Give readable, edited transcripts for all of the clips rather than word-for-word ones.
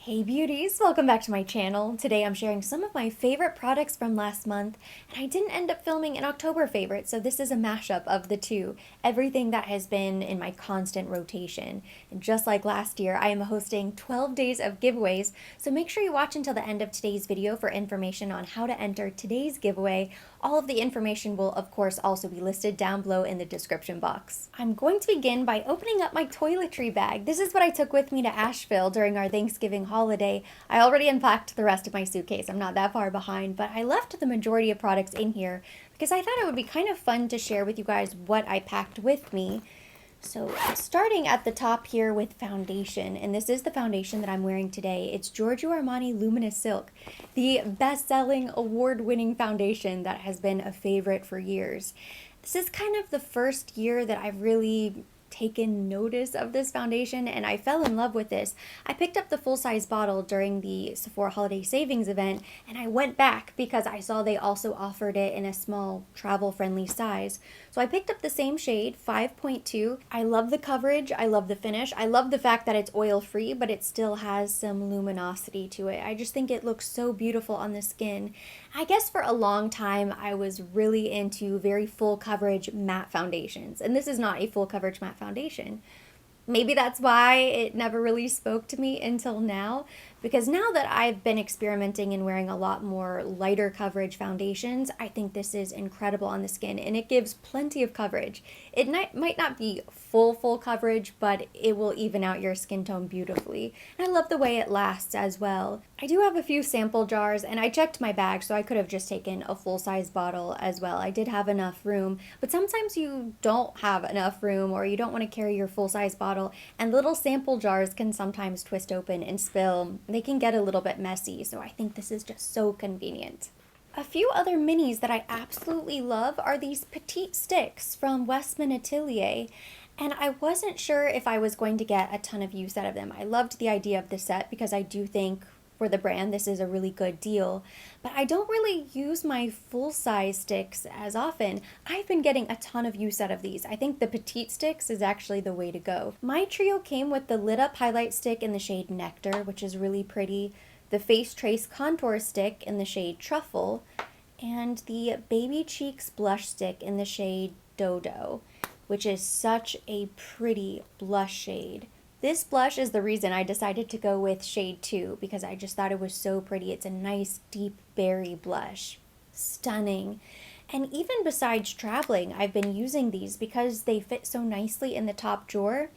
Hey beauties, welcome back to my channel. Today I'm sharing some of my favorite products from last month, and I didn't end up filming an October favorite, so this is a mashup of the two, everything that has been in my constant rotation. And just like last year, I am hosting 12 days of giveaways, so make sure you watch until the end of today's video for information on how to enter today's giveaway. All of the information will of course also be listed down below in the description box. I'm going to begin by opening up my toiletry bag. This is what I took with me to Asheville during our Thanksgiving holiday. I already unpacked the rest of my suitcase. I'm not that far behind, but I left the majority of products in here because I thought it would be kind of fun to share with you guys what I packed with me. So starting at the top here with foundation, and this is the foundation that I'm wearing today. It's Giorgio Armani Luminous Silk, the best-selling, award-winning foundation that has been a favorite for years. This is kind of the first year that I've really taken notice of this foundation, and I fell in love with this. I picked up the full-size bottle during the Sephora Holiday Savings event, and I went back because I saw they also offered it in a small travel-friendly size. So I picked up the same shade, 5.2. I love the coverage, I love the finish, I love the fact that it's oil-free, but it still has some luminosity to it. I just think it looks so beautiful on the skin. I guess for a long time I was really into very full coverage matte foundations, and this is not a full coverage matte foundation. Maybe that's why it never really spoke to me until now, because now that I've been experimenting and wearing a lot more lighter coverage foundations, I think this is incredible on the skin, and it gives plenty of coverage. It might not be full coverage, but it will even out your skin tone beautifully. And I love the way it lasts as well. I do have a few sample jars, and I checked my bag, so I could have just taken a full-size bottle as well. I did have enough room, but sometimes you don't have enough room, or you don't want to carry your full-size bottle, and little sample jars can sometimes twist open and spill. They can get a little bit messy, so I think this is just so convenient. A few other minis that I absolutely love are these petite sticks from Westman Atelier, and I wasn't sure if I was going to get a ton of use out of them. I loved the idea of the set because I do think for the brand this is a really good deal, but I don't really use my full-size sticks as often. I've been getting a ton of use out of these. I think the petite sticks is actually the way to go. My trio came with the lit up highlight stick in the shade Nectar, which is really pretty, the Face Trace contour stick in the shade Truffle, and the Baby Cheeks blush stick in the shade Dodo, which is such a pretty blush shade. This blush is the reason I decided to go with shade 2 because I just thought it was so pretty. It's a nice deep berry blush. Stunning. And even besides traveling, I've been using these because they fit so nicely in the top drawer.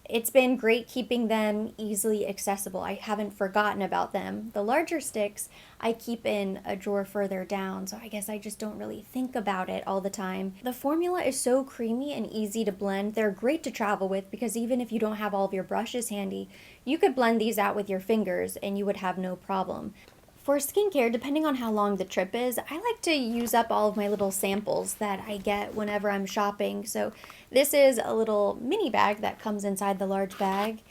It's been great keeping them easily accessible. I haven't forgotten about them. The larger sticks I keep in a drawer further down, so I guess I just don't really think about it all the time. The formula is so creamy and easy to blend. They're great to travel with because even if you don't have all of your brushes handy, you could blend these out with your fingers and you would have no problem. For skincare, depending on how long the trip is, I like to use up all of my little samples that I get whenever I'm shopping. So this is a little mini bag that comes inside the large bag,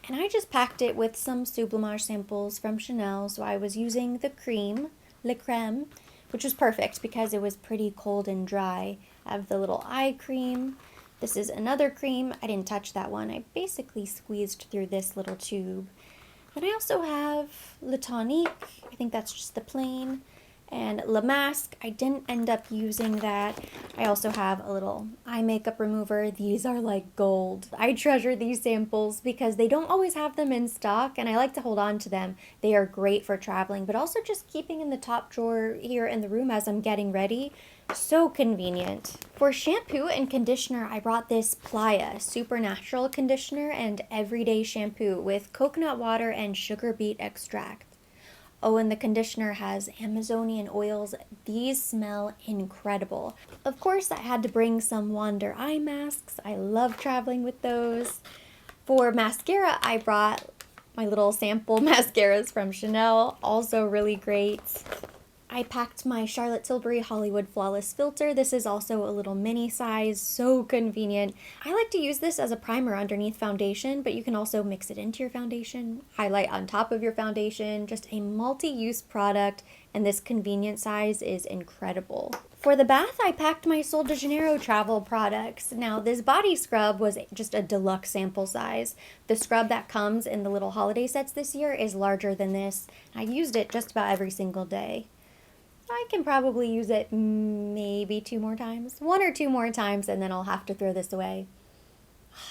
and I just packed it with some Sublimage samples from Chanel. So I was using the cream, Le Creme, which was perfect because it was pretty cold and dry. I have the little eye cream. This is another cream. I didn't touch that one. I basically squeezed through this little tube. Then I also have Le Tonique, I think that's just the plain, and La Masque. I didn't end up using that. I also have a little eye makeup remover. These are like gold. I treasure these samples because they don't always have them in stock, and I like to hold on to them. They are great for traveling, but also just keeping in the top drawer here in the room as I'm getting ready. So convenient. For shampoo and conditioner, I brought this Playa Supernatural Conditioner and Everyday Shampoo with coconut water and sugar beet extract. Oh, and the conditioner has Amazonian oils. These smell incredible. Of course, I had to bring some Wander eye masks. I love traveling with those. For mascara, I brought my little sample mascaras from Chanel, also really great. I packed my Charlotte Tilbury Hollywood Flawless Filter. This is also a little mini size, so convenient. I like to use this as a primer underneath foundation, but you can also mix it into your foundation, highlight on top of your foundation, just a multi-use product, and this convenient size is incredible. For the bath, I packed my Sol de Janeiro travel products. Now, this body scrub was just a deluxe sample size. The scrub that comes in the little holiday sets this year is larger than this. I used it just about every single day. I can probably use it maybe 2 more times. 1 or 2 more times, and then I'll have to throw this away.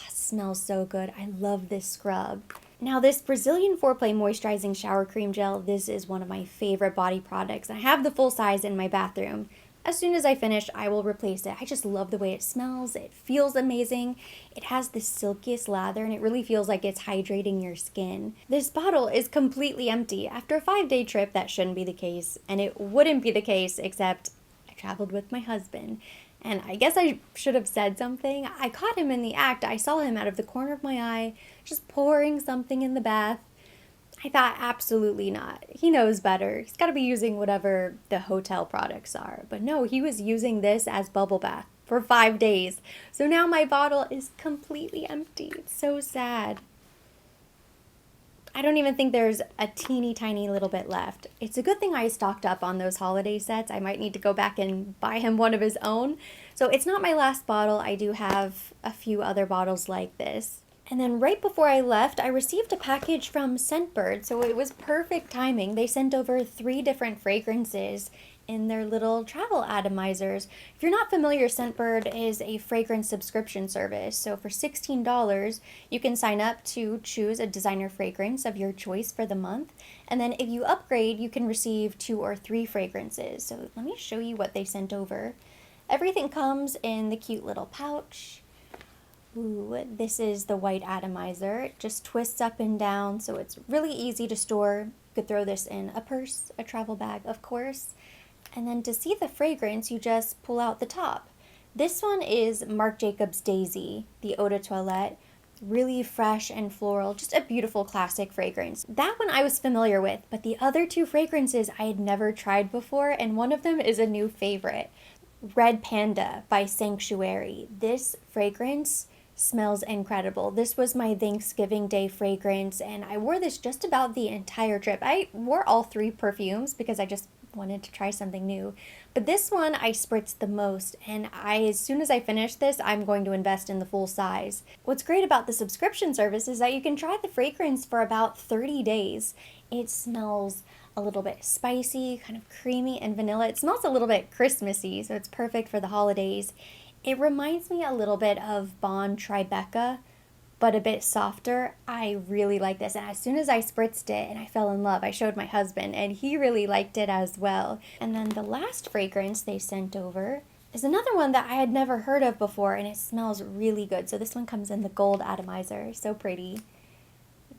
It smells so good. I love this scrub. Now, this Brazilian Foreplay Moisturizing Shower Cream Gel, this is one of my favorite body products. I have the full size in my bathroom. As soon as I finish, I will replace it. I just love the way it smells. It feels amazing. It has the silkiest lather, and it really feels like it's hydrating your skin. This bottle is completely empty. After a 5-day trip, that shouldn't be the case, and it wouldn't be the case except I traveled with my husband. And I guess I should have said something. I caught him in the act. I saw him out of the corner of my eye, just pouring something in the bath. I thought, absolutely not. He knows better. He's got to be using whatever the hotel products are. But no, he was using this as bubble bath for 5 days. So now my bottle is completely empty. It's so sad. I don't even think there's a teeny tiny little bit left. It's a good thing I stocked up on those holiday sets. I might need to go back and buy him one of his own. So it's not my last bottle. I do have a few other bottles like this. And then right before I left, I received a package from Scentbird, so it was perfect timing. They sent over 3 different fragrances in their little travel atomizers. If you're not familiar, Scentbird is a fragrance subscription service. So for $16, you can sign up to choose a designer fragrance of your choice for the month. And then if you upgrade, you can receive 2 or 3 fragrances. So let me show you what they sent over. Everything comes in the cute little pouch. Ooh, this is the white atomizer. It just twists up and down, so it's really easy to store. You could throw this in a purse, a travel bag, of course. And then to see the fragrance, you just pull out the top. This one is Marc Jacobs Daisy, the Eau de Toilette. Really fresh and floral, just a beautiful classic fragrance. That one I was familiar with, but the other 2 fragrances I had never tried before, and one of them is a new favorite. Red Panda by Sanctuary. This fragrance smells incredible. This was my Thanksgiving Day fragrance, and I wore this just about the entire trip. I wore all 3 perfumes because I just wanted to try something new. But this one I spritzed the most, and as soon as I finish this, I'm going to invest in the full size. What's great about the subscription service is that you can try the fragrance for about 30 days. It smells a little bit spicy, kind of creamy and vanilla. It smells a little bit Christmassy, so it's perfect for the holidays. It reminds me a little bit of Bond Tribeca, but a bit softer. I really like this, and as soon as I spritzed it and I fell in love, I showed my husband, and he really liked it as well. And then the last fragrance they sent over is another one that I had never heard of before, and it smells really good. So this one comes in the gold atomizer, so pretty.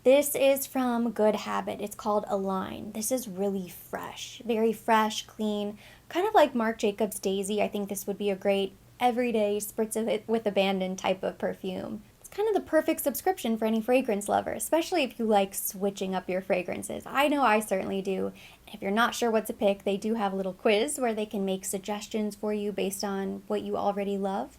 This is from Good Habit. It's called Align. This is really fresh, very fresh, clean, kind of like Marc Jacobs Daisy. I think this would be a great everyday spritz of it with abandon type of perfume. It's kind of the perfect subscription for any fragrance lover, especially if you like switching up your fragrances. I know I certainly do. If you're not sure what to pick, they do have a little quiz where they can make suggestions for you based on what you already love.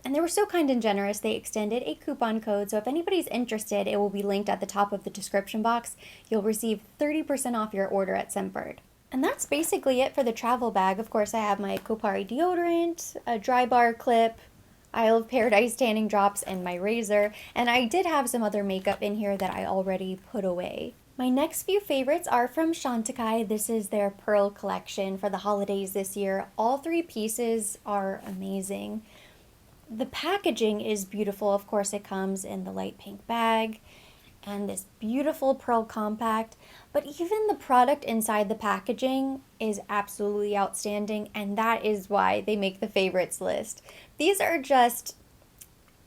And they were so kind and generous, they extended a coupon code, so if anybody's interested, it will be linked at the top of the description box. You'll receive 30% off your order at Scentbird. And that's basically it for the travel bag. Of course, I have my Kopari deodorant, a dry bar clip, Isle of Paradise tanning drops, and my razor. And I did have some other makeup in here that I already put away. My next few favorites are from Chantecaille. This is their Pearl collection for the holidays this year. All 3 pieces are amazing. The packaging is beautiful. Of course, it comes in the light pink bag and this beautiful pearl compact, but even the product inside the packaging is absolutely outstanding, and that is why they make the favorites list. These are just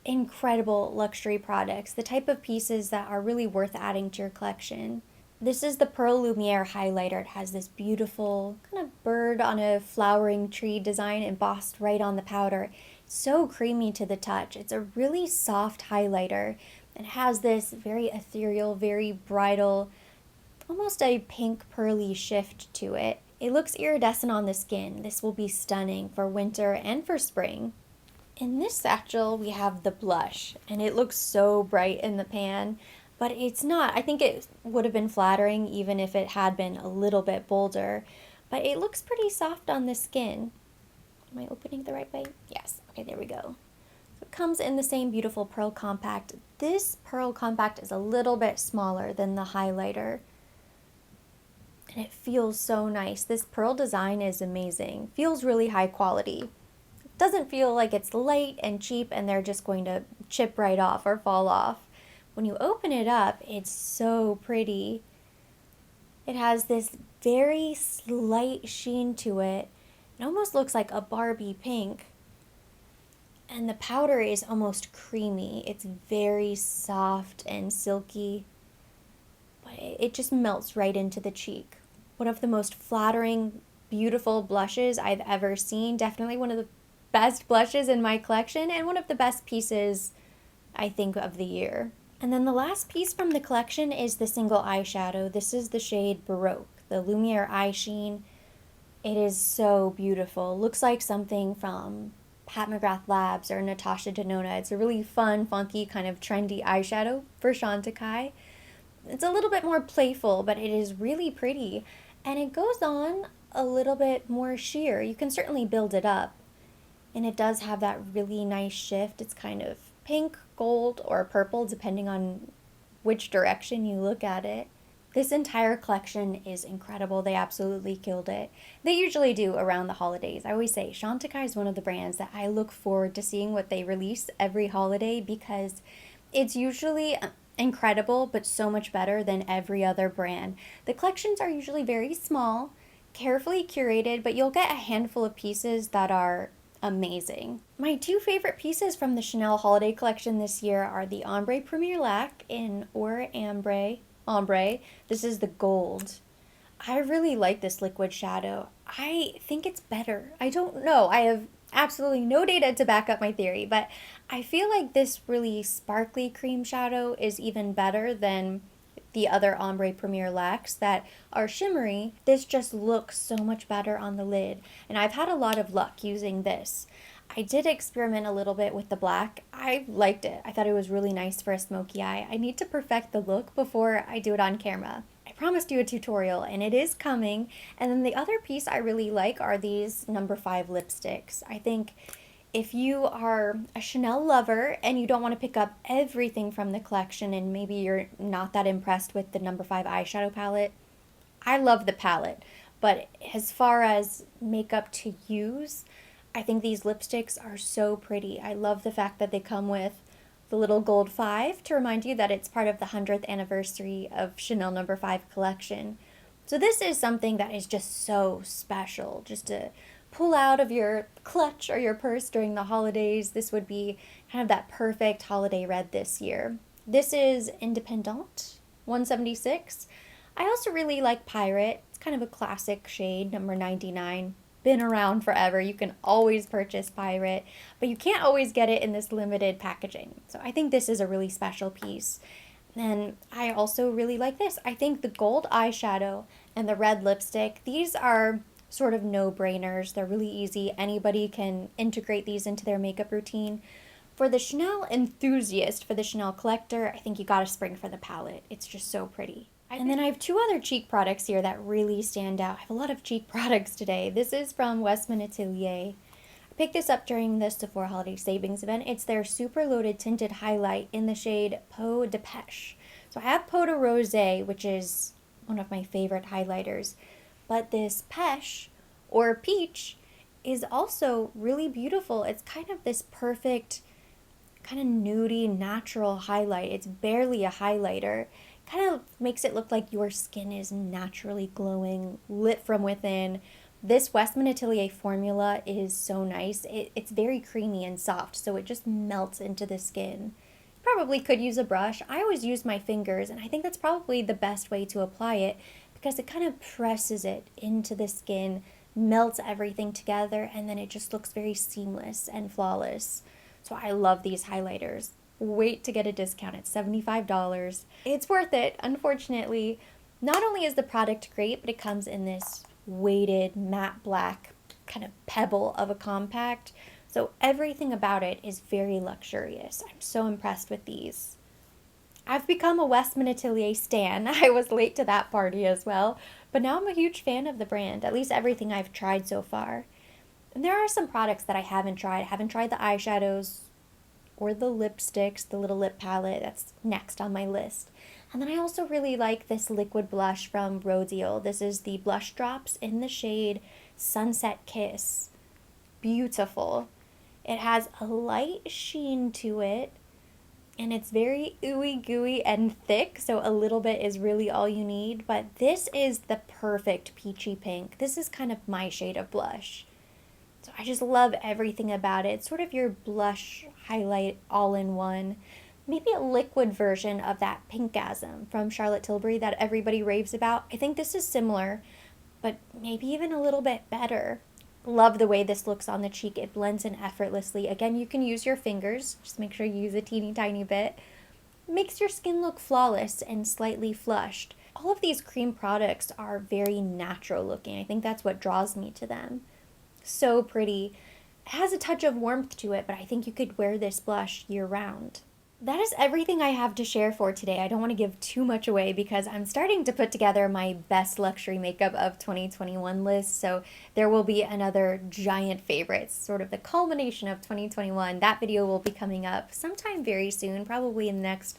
incredible luxury products, the type of pieces that are really worth adding to your collection. This is the Pearl Lumiere highlighter. It has this beautiful kind of bird on a flowering tree design embossed right on the powder. It's so creamy to the touch. It's a really soft highlighter. It has this very ethereal, very bridal, almost a pink pearly shift to it. It looks iridescent on the skin. This will be stunning for winter and for spring. In this satchel, we have the blush, and it looks so bright in the pan, but it's not. I think it would have been flattering even if it had been a little bit bolder, but it looks pretty soft on the skin. Am I opening the right way? Yes. Okay, there we go. So it comes in the same beautiful pearl compact. This pearl compact is a little bit smaller than the highlighter, and it feels so nice. This pearl design is amazing. Feels really high quality. Doesn't feel like it's light and cheap and they're just going to chip right off or fall off. When you open it up, it's so pretty. It has this very slight sheen to it. It almost looks like a Barbie pink. And the powder is almost creamy. It's very soft and silky, but it just melts right into the cheek. One of the most flattering, beautiful blushes I've ever seen. Definitely one of the best blushes in my collection and one of the best pieces, I think, of the year. And then the last piece from the collection is the single eyeshadow. This is the shade Baroque, the Lumiere Eye Sheen. It is so beautiful. Looks like something from Pat McGrath Labs or Natasha Denona. It's a really fun, funky, kind of trendy eyeshadow for Chantecaille. It's a little bit more playful, but it is really pretty. And it goes on a little bit more sheer. You can certainly build it up. And it does have that really nice shift. It's kind of pink, gold, or purple, depending on which direction you look at it. This entire collection is incredible. They absolutely killed it. They usually do around the holidays. I always say Chantecaille is one of the brands that I look forward to seeing what they release every holiday because it's usually incredible, but so much better than every other brand. The collections are usually very small, carefully curated, but you'll get a handful of pieces that are amazing. My two favorite pieces from the Chanel holiday collection this year are the Ombre Premier Lac in Or Ombre. This is the gold. I really like this liquid shadow. I think it's better. I don't know. I have absolutely no data to back up my theory, but I feel like this really sparkly cream shadow is even better than the other Ombre Premier Lacs that are shimmery. This just looks so much better on the lid, and I've had a lot of luck using this. I did experiment a little bit with the black. I liked it. I thought it was really nice for a smoky eye. I need to perfect the look before I do it on camera. I promised you a tutorial, and it is coming. And then the other piece I really like are these No. 5 lipsticks. I think if you are a Chanel lover and you don't want to pick up everything from the collection and maybe you're not that impressed with the No. 5 eyeshadow palette, I love the palette. But as far as makeup to use, I think these lipsticks are so pretty. I love the fact that they come with the little gold 5 to remind you that it's part of the 100th anniversary of Chanel No. 5 collection. So this is something that is just so special, just to pull out of your clutch or your purse during the holidays. This would be kind of that perfect holiday red this year. This is Independent 176. I also really like Pirate. It's kind of a classic shade, number 99. Been around forever. You can always purchase Pirate, but you can't always get it in this limited packaging. So I think this is a really special piece. And I also really like this. I think the gold eyeshadow and the red lipstick, these are sort of no-brainers. They're really easy. Anybody can integrate these into their makeup routine. For the Chanel enthusiast, for the Chanel collector, I think you gotta spring for the palette. It's just so pretty. And then I have two other cheek products here that really stand out. I have a lot of cheek products today. This is from Westman Atelier. I picked this up during the Sephora Holiday Savings event. It's their Super Loaded Tinted Highlight in the shade Peau de Pêche. So I have Peau de Rosé, which is one of my favorite highlighters. But this Pêche, or peach, is also really beautiful. It's kind of this perfect, kind of nudie, natural highlight. It's barely a highlighter. Kind of makes it look like your skin is naturally glowing, lit from within. This Westman Atelier formula is so nice. It's very creamy and soft, so it just melts into the skin. You probably could use a brush. I always use my fingers, and I think that's probably the best way to apply it because it kind of presses it into the skin, melts everything together, and then it just looks very seamless and flawless. So I love these highlighters. Wait to get a discount. It's $75. It's worth it, unfortunately. Not only is the product great, but it comes in this weighted matte black kind of pebble of a compact. So everything about it is very luxurious. I'm so impressed with these. I've become a Westman Atelier stan. I was late to that party as well, but now I'm a huge fan of the brand, at least everything I've tried so far. And there are some products that I haven't tried. I haven't tried the eyeshadows or the lipsticks, the little lip palette. That's next on my list. And then I also really like this liquid blush from Rodial. This is the blush drops in the shade Sunset Kiss. Beautiful. It has a light sheen to it, and it's very ooey gooey and thick, so a little bit is really all you need. But this is the perfect peachy pink. This is kind of my shade of blush. So I just love everything about it. It's sort of your blush highlight all in one. Maybe a liquid version of that Pinkgasm from Charlotte Tilbury that everybody raves about. I think this is similar, but maybe even a little bit better. Love the way this looks on the cheek. It blends in effortlessly. Again, you can use your fingers. Just make sure you use a teeny tiny bit. Makes your skin look flawless and slightly flushed. All of these cream products are very natural looking. I think that's what draws me to them. So pretty. It has a touch of warmth to it, but I think you could wear this blush year round. That is everything I have to share for today. I don't want to give too much away because I'm starting to put together my best luxury makeup of 2021 list, so there will be another giant favorites, sort of the culmination of 2021. That video will be coming up sometime very soon, probably in the next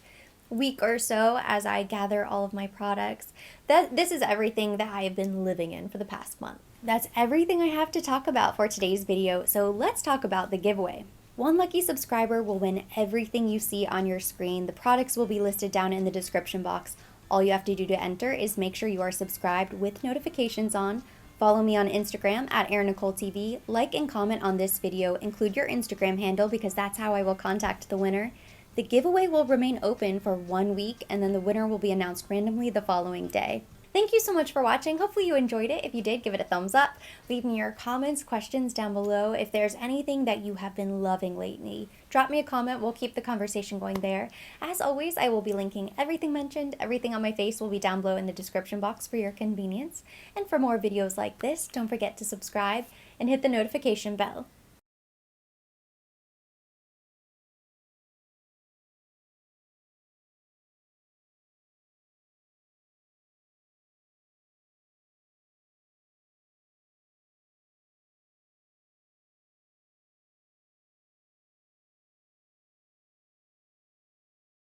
week or so as I gather all of my products. This is everything that I have been living in for the past month. That's everything I have to talk about for today's video, so let's talk about the giveaway. One lucky subscriber will win everything you see on your screen. The products will be listed down in the description box. All you have to do to enter is make sure you are subscribed with notifications on. Follow me on Instagram at ErinNicoleTV. Like and comment on this video. Include your Instagram handle because that's how I will contact the winner. The giveaway will remain open for 1 week and then the winner will be announced randomly the following day. Thank you so much for watching. Hopefully you enjoyed it. If you did, give it a thumbs up. Leave me your comments, questions down below. If there's anything that you have been loving lately, drop me a comment. We'll keep the conversation going there. As always, I will be linking everything mentioned. Everything on my face will be down below in the description box for your convenience. And for more videos like this, don't forget to subscribe and hit the notification bell.